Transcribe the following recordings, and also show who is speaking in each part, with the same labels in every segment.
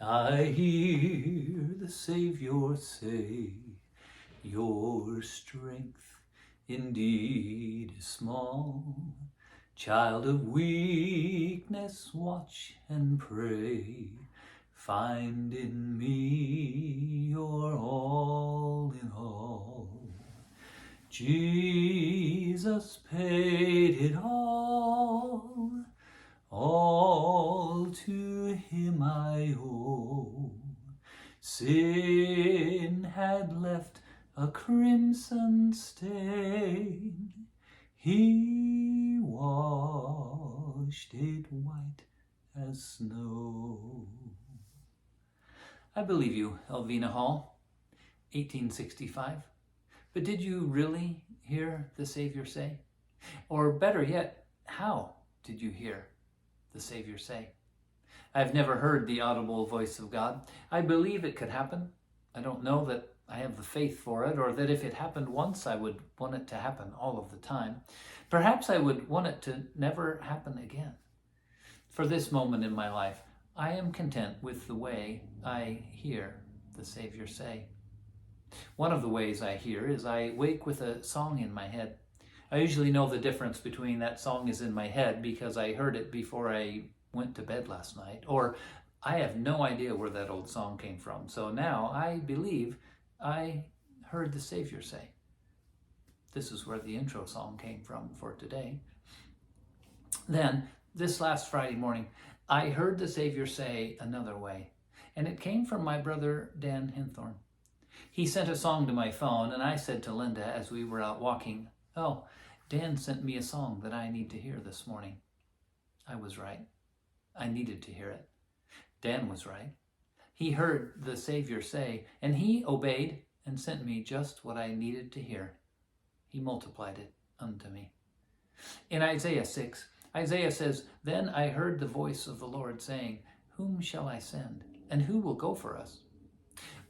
Speaker 1: I hear the Savior say, your strength indeed is small. Child of weakness, watch and pray. Find in me your all in all. Jesus paid it all to him I owe. Sin had left a crimson stain, he washed it white as snow. I believe you, Elvina Hall, 1865. But did you really hear the Savior say? Or better yet, how did you hear the Savior say? I've never heard the audible voice of God. I believe it could happen. I don't know that I have the faith for it, or that if it happened once, I would want it to happen all of the time. Perhaps I would want it to never happen again. For this moment in my life, I am content with the way I hear the Savior say. One of the ways I hear is I wake with a song in my head. I usually know the difference between that song is in my head because I heard it before I went to bed last night, or I have no idea where that old song came from. So now I believe I heard the Savior say. This is where the intro song came from for today. Then, this last Friday morning, I heard the Savior say another way, and it came from my brother Dan Hinthorn. He sent a song to my phone, and I said to Linda as we were out walking, "Oh, Dan sent me a song that I need to hear this morning." I was right. I needed to hear it. Dan was right. He heard the Savior say, and he obeyed and sent me just what I needed to hear. He multiplied it unto me. In Isaiah 6, Isaiah says, "Then I heard the voice of the Lord saying, whom shall I send, and who will go for us?"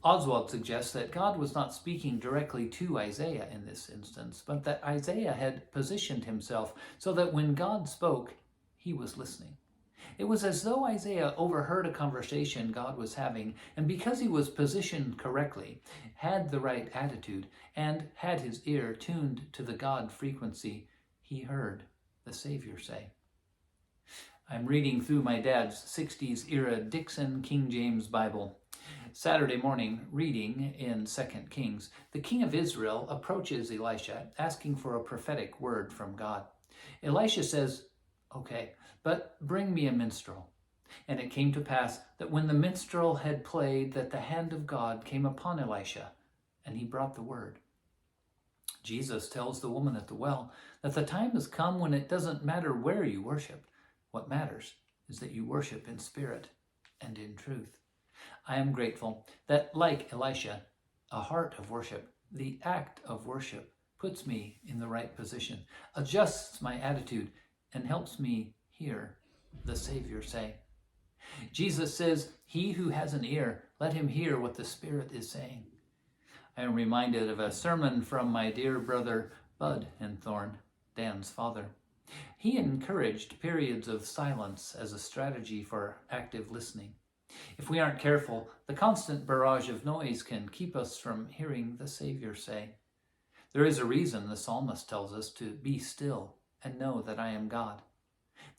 Speaker 1: Oswald suggests that God was not speaking directly to Isaiah in this instance, but that Isaiah had positioned himself so that when God spoke, he was listening. It was as though Isaiah overheard a conversation God was having, and because he was positioned correctly, had the right attitude, and had his ear tuned to the God frequency, he heard the Savior say. I'm reading through my dad's 60s era Dixon King James Bible. Saturday morning, reading in 2 Kings, the king of Israel approaches Elisha, asking for a prophetic word from God. Elisha says, "Okay, but bring me a minstrel." And it came to pass that when the minstrel had played, that the hand of God came upon Elisha, and he brought the word. Jesus tells the woman at the well that the time has come when it doesn't matter where you worship. What matters is that you worship in spirit and in truth. I am grateful that, like Elisha, a heart of worship, the act of worship, puts me in the right position, adjusts my attitude, and helps me hear the Savior say. Jesus says, "He who has an ear, let him hear what the Spirit is saying." I am reminded of a sermon from my dear brother Bud Hinthorn, Dan's father. He encouraged periods of silence as a strategy for active listening. If we aren't careful, the constant barrage of noise can keep us from hearing the Savior say. There is a reason the psalmist tells us to be still and know that I am God.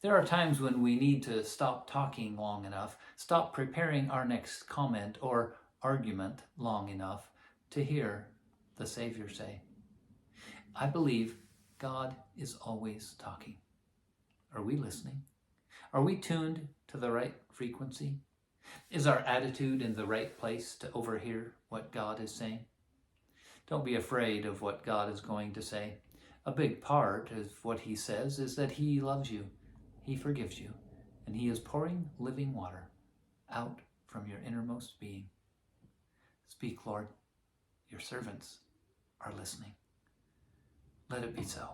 Speaker 1: There are times when we need to stop talking long enough, stop preparing our next comment or argument long enough to hear the Savior say. I believe God is always talking. Are we listening? Are we tuned to the right frequency? Is our attitude in the right place to overhear what God is saying? Don't be afraid of what God is going to say. A big part of what he says is that he loves you, he forgives you, and he is pouring living water out from your innermost being. Speak, Lord, your servants are listening. Let it be so.